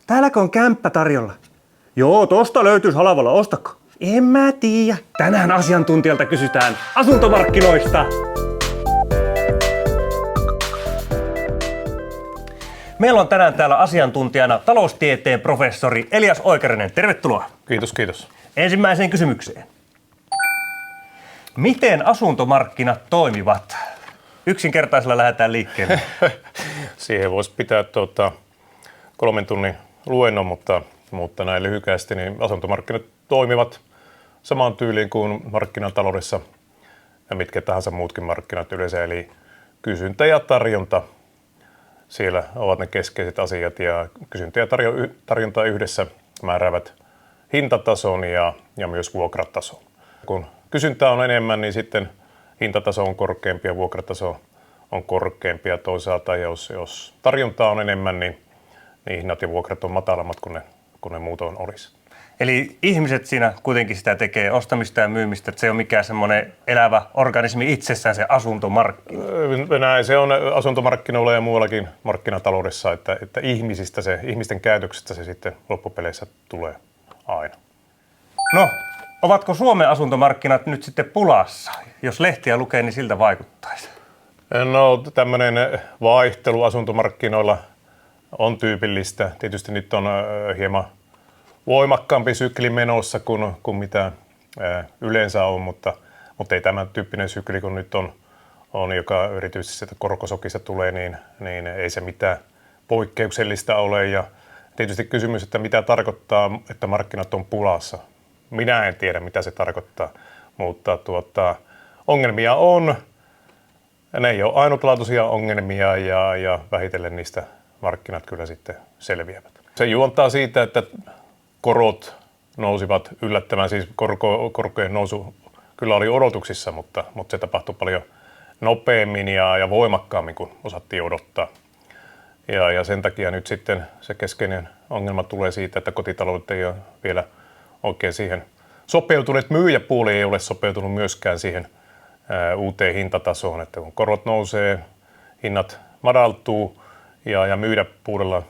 Täälläkö on kämppä tarjolla? Joo, tosta löytyisi halvalla, ostako? En mä tiedä. Tänään asiantuntijalta kysytään asuntomarkkinoista. Meillä on tänään täällä asiantuntijana taloustieteen professori Elias Oikarinen. Tervetuloa. Kiitos, kiitos. Ensimmäiseen kysymykseen. Miten asuntomarkkinat toimivat? Yksinkertaisella lähdetään liikkeelle. Siihen voisi pitää 3 tunnin luennon, mutta näin lyhykäisesti niin asuntomarkkinat toimivat samaan tyyliin kuin markkinataloudessa ja mitkä tahansa muutkin markkinat yleensä, eli kysyntä ja tarjonta. Siellä ovat ne keskeiset asiat ja kysyntä ja tarjonta yhdessä määräävät hintatason ja myös vuokratason. Kun kysyntää on enemmän, niin sitten hintataso on korkeampi ja vuokrataso on korkeampi. Ja toisaalta jos tarjontaa on enemmän, niin hinnat ja vuokrat on matalammat kuin ne muutoin olisi. Eli ihmiset siinä kuitenkin sitä tekee ostamista ja myymistä, että se ei ole mikään semmoinen elävä organismi itsessään se asuntomarkkina. Näin se on asuntomarkkinoilla ja muuallakin markkinataloudessa, että ihmisten käytöksestä se sitten loppupeleissä tulee aina. No, ovatko Suomen asuntomarkkinat nyt sitten pulassa? Jos lehtiä lukee, niin siltä vaikuttaisi. No, tämmöinen vaihtelu asuntomarkkinoilla on tyypillistä. Tietysti nyt on hieman voimakkaampi sykli menossa kuin mitä yleensä on, mutta ei tämän tyyppinen sykli, kun nyt on joka erityisesti sieltä korkosokista tulee, niin ei se mitään poikkeuksellista ole. Ja tietysti kysymys, että mitä tarkoittaa, että markkinat on pulassa. Minä en tiedä, mitä se tarkoittaa, mutta ongelmia on. Ne ei ole ainutlaatuisia ongelmia ja vähitellen niistä markkinat kyllä sitten selviävät. Se juontaa siitä, että korot nousivat yllättävän, siis korkojen nousu kyllä oli odotuksissa, mutta se tapahtui paljon nopeammin ja voimakkaammin kuin osattiin odottaa. Ja sen takia nyt sitten se keskeinen ongelma tulee siitä, että kotitaloudet ei ole vielä oikein siihen sopeutuneet. Myyjäpuoli ei ole sopeutunut myöskään siihen uuteen hintatasoon, että kun korot nousee, hinnat madaltuu ja myydäpuolella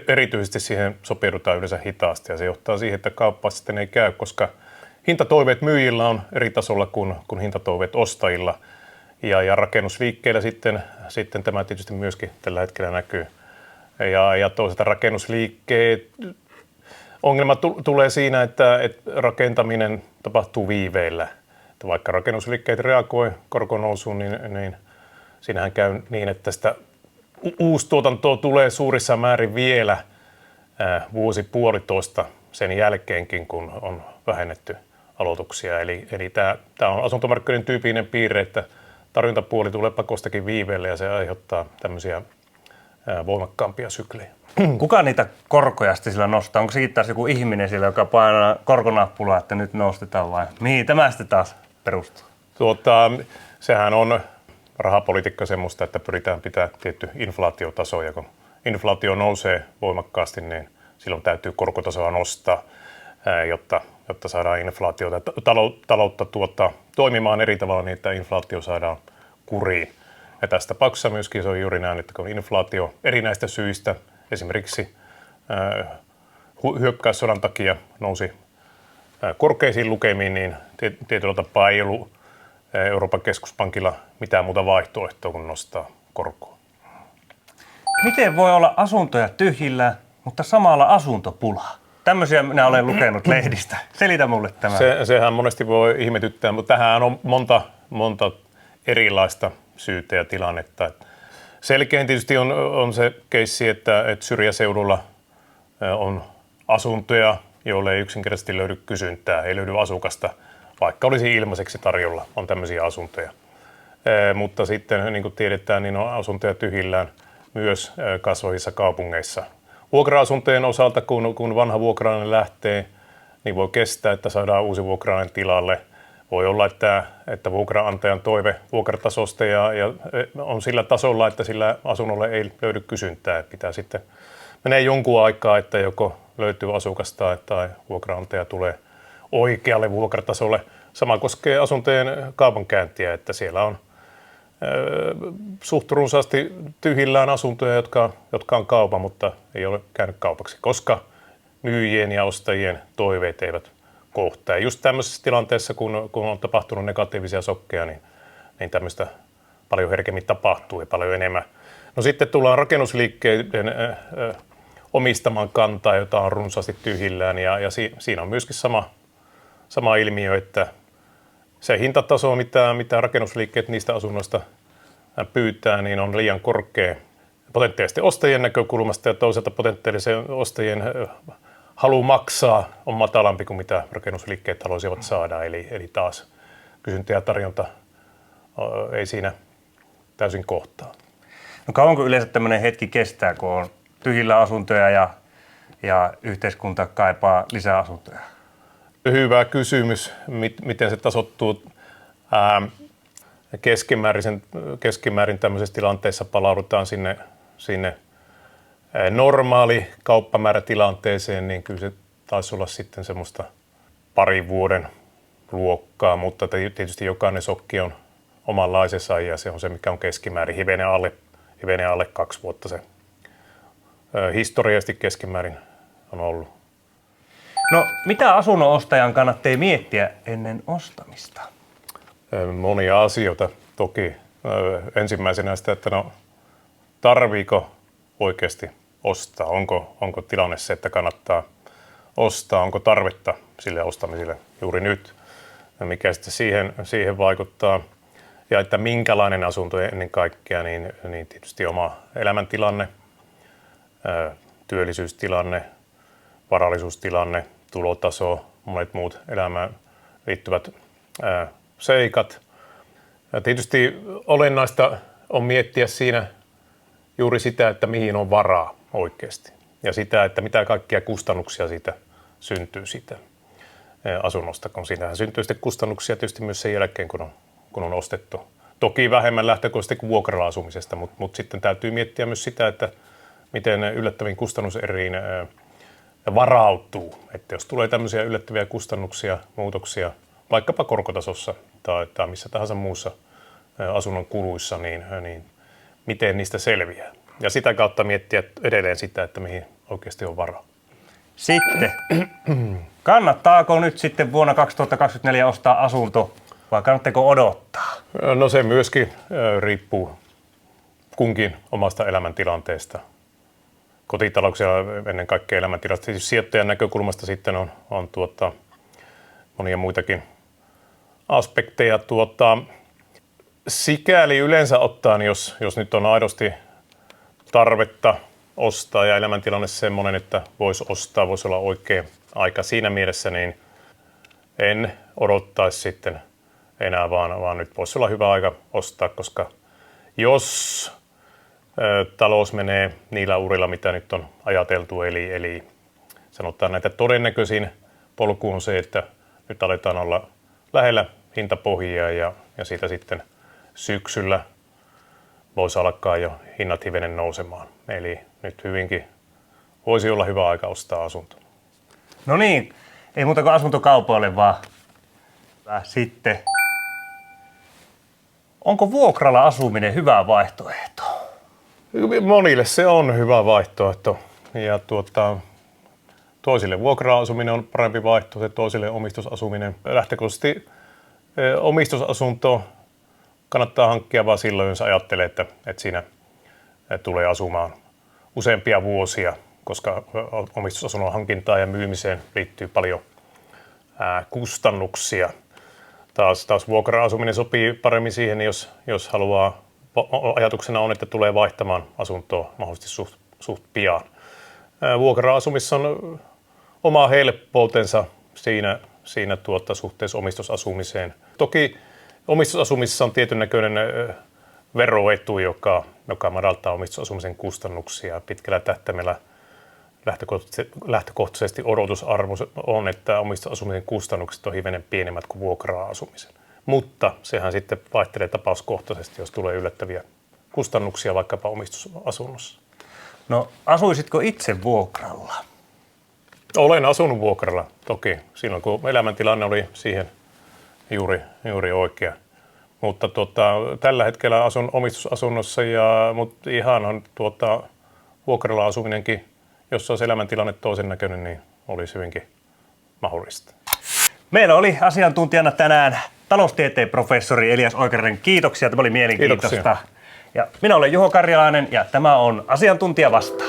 erityisesti siihen sopeudutaan yleensä hitaasti ja se johtaa siihen, että kauppa sitten ei käy, koska hintatoiveet myyjillä on eri tasolla kuin hintatoiveet ostajilla ja rakennusliikkeillä sitten tämä tietysti myöskin tällä hetkellä näkyy ja toisaalta rakennusliikkeet ongelma tulee siinä, että rakentaminen tapahtuu viiveillä. Että vaikka rakennusliikkeet reagoi korkonousuun, niin siinähän käy niin, että sitä uustuotantoa tulee suurissa määrin vielä vuosi puolitoista sen jälkeenkin, kun on vähennetty aloituksia. Eli tämä on asuntomarkkinoiden tyypillinen piirre, että tarjontapuoli tulee pakostakin viiveelle ja se aiheuttaa tämmöisiä voimakkaampia syklejä. Kuka niitä korkoja sitten sillä nostaa? Onko siitä taas joku ihminen siellä, joka painaa korkonappulaa, että nyt nostetaan vai? Mihin tämä sitten taas perustuu? Sehän on rahapolitiikka semmoista, että pyritään pitää tietty inflaatiotaso ja kun inflaatio nousee voimakkaasti, niin silloin täytyy korkotasoa nostaa, jotta saadaan inflaatiota taloutta toimimaan eri tavalla niin, että inflaatio saadaan kuriin. Ja tässä tapauksessa myöskin se on juuri näin, että kun inflaatio erinäistä syistä, esimerkiksi hyökkäyssodan takia nousi korkeisiin lukemiin, niin tietyllä tapaa ei ollut Euroopan keskuspankilla mitään muuta vaihtoehtoa kuin nostaa korkoa. Miten voi olla asuntoja tyhjillä, mutta samalla asuntopula? Tämmöisiä minä olen lukenut lehdistä. Selitä mulle tämä. Sehän monesti voi ihmetyttää, mutta tähän on monta erilaista syytä ja tilannetta. Selkein tietysti on se keissi, että syrjäseudulla on asuntoja, joille ei yksinkertaisesti löydy kysyntää, ei löydy asukasta, vaikka olisi ilmaiseksi tarjolla, on tämmöisiä asuntoja. Mutta sitten, niin kuin tiedetään, niin on asuntoja tyhjillään myös kasvavissa kaupungeissa. Vuokra-asuntojen osalta, kun vanha vuokralainen lähtee, niin voi kestää, että saadaan uusi vuokralainen tilalle. Voi olla, että vuokraantajan toive vuokratasosta ja on sillä tasolla, että sillä asunnolle ei löydy kysyntää. Pitää sitten menee jonkun aikaa, että joko löytyy asukasta tai vuokraantaja tulee oikealle vuokratasolle. Sama koskee asuntojen kaupankäyntiä, että siellä on suht runsaasti tyhjillään asuntoja, jotka on kaupan, mutta ei ole käynyt kaupaksi, koska myyjien ja ostajien toiveet eivät kohtaa. Ja just tämmöisessä tilanteessa, kun on tapahtunut negatiivisia sokkeja, niin tämmöistä paljon herkemmin tapahtuu ja paljon enemmän. No sitten tullaan rakennusliikkeiden omistamaan kantaa, jota on runsaasti tyhjillään, ja siinä on myöskin sama ilmiö, että se hintataso, mitä rakennusliikkeet niistä asunnoista pyytää, niin on liian korkea potentiaalisten ostajien näkökulmasta, ja toisaalta potentiaalisen ostajien halu maksaa on matalampi kuin mitä rakennusliikkeet haluaisivat saada, eli taas kysyntä ja tarjonta ei siinä täysin kohtaa. No kauanko yleensä tämmöinen hetki kestää, kun on tyhjillä asuntoja ja yhteiskunta kaipaa lisää asuntoja? Hyvä kysymys, miten se tasoittuu. Keskimäärin tämmöisessä tilanteessa palaudutaan sinne normaali kauppamäärätilanteeseen, niin kyllä se taisi olla sitten semmoista parin vuoden luokkaa, mutta tietysti jokainen sokki on omanlaisensa ja se on se, mikä on keskimäärin hivenen alle 2 vuotta se historiallisesti keskimäärin on ollut. No mitä asunnon ostajan kannattaa miettiä ennen ostamista? Monia asioita toki. Ensimmäisenä sitä, että tarviiko oikeasti ostaa? Onko tilanne se, että kannattaa ostaa? Onko tarvetta sille ostamiselle juuri nyt? Ja mikä sitten siihen vaikuttaa? Ja että minkälainen asunto ennen kaikkea, niin tietysti oma elämäntilanne, työllisyystilanne, varallisuustilanne, tulotaso, monet muut elämään liittyvät seikat. Ja tietysti olennaista on miettiä siinä juuri sitä, että mihin on varaa oikeasti. Ja sitä, että mitä kaikkia kustannuksia siitä syntyy siitä asunnosta, kun siinähän syntyy sitten kustannuksia tietysti myös sen jälkeen, kun on ostettu. Toki vähemmän lähtökohtaisesti kuin vuokralla asumisesta, mutta sitten täytyy miettiä myös sitä, että miten yllättäviin kustannuseriin varautuu. Että jos tulee tämmöisiä yllättäviä kustannuksia, muutoksia, vaikkapa korkotasossa tai missä tahansa muussa asunnon kuluissa, niin miten niistä selviää. Ja sitä kautta miettiä edelleen sitä, että mihin oikeasti on varaa. Sitten, kannattaako nyt sitten vuonna 2024 ostaa asunto vai kannattako odottaa? No se myöskin riippuu kunkin omasta elämäntilanteesta. Kotitalouksia ennen kaikkea elämäntilanteesta. Siis sijoittajan näkökulmasta sitten on monia muitakin aspekteja. Sikäli yleensä ottaen, jos nyt on aidosti tarvetta ostaa ja elämäntilanne semmoinen, että voisi ostaa, voisi olla oikea aika siinä mielessä, niin en odottaisi sitten enää, vaan nyt voisi olla hyvä aika ostaa, koska jos talous menee niillä urilla, mitä nyt on ajateltu, eli sanotaan näitä todennäköisin polku on se, että nyt aletaan olla lähellä hintapohjia ja siitä sitten syksyllä voisi alkaa jo hinnat hivenen nousemaan. Eli nyt hyvinkin voisi olla hyvä aika ostaa asunto. No niin, ei muuta kuin asuntokaupoille vaan. Sitten, onko vuokralla asuminen hyvä vaihtoehto? Monille se on hyvä vaihtoehto ja toisille vuokra-asuminen on parempi vaihtoehto, toisille omistusasuminen. Lähtökohtaisesti omistusasunto kannattaa hankkia vain silloin, jos ajattelee, että siinä tulee asumaan useampia vuosia, koska omistusasunnon hankintaan ja myymiseen liittyy paljon kustannuksia. Taas vuokra-asuminen sopii paremmin siihen, jos haluaa, ajatuksena on, että tulee vaihtamaan asuntoa mahdollisesti suht pian. Vuokra-asumissa on oma helppoutensa siinä suhteessa omistusasumiseen. Toki omistusasumisessa on tietyn näköinen veroetu, joka madaltaa omistusasumisen kustannuksia. Pitkällä tähtäimellä lähtökohtaisesti odotusarvo on, että omistusasumisen kustannukset on hivenen pienemmät kuin vuokra-asumisen. Mutta sehän sitten vaihtelee tapauskohtaisesti, jos tulee yllättäviä kustannuksia vaikkapa omistusasunnossa. No asuisitko itse vuokralla? Olen asunut vuokralla toki silloin, kun elämäntilanne oli siihen juuri oikea. Mutta tällä hetkellä asun omistusasunnossa, mutta ihanhan vuokralla asuminenkin, jos olisi elämäntilanne toisen näköinen, niin olisi hyvinkin mahdollista. Meillä oli asiantuntijana tänään taloustieteen professori Elias Oikarinen. Kiitoksia, tämä oli mielenkiintoista. Kiitoksia. Ja minä olen Juho Karjalainen ja tämä on Asiantuntija vastaa.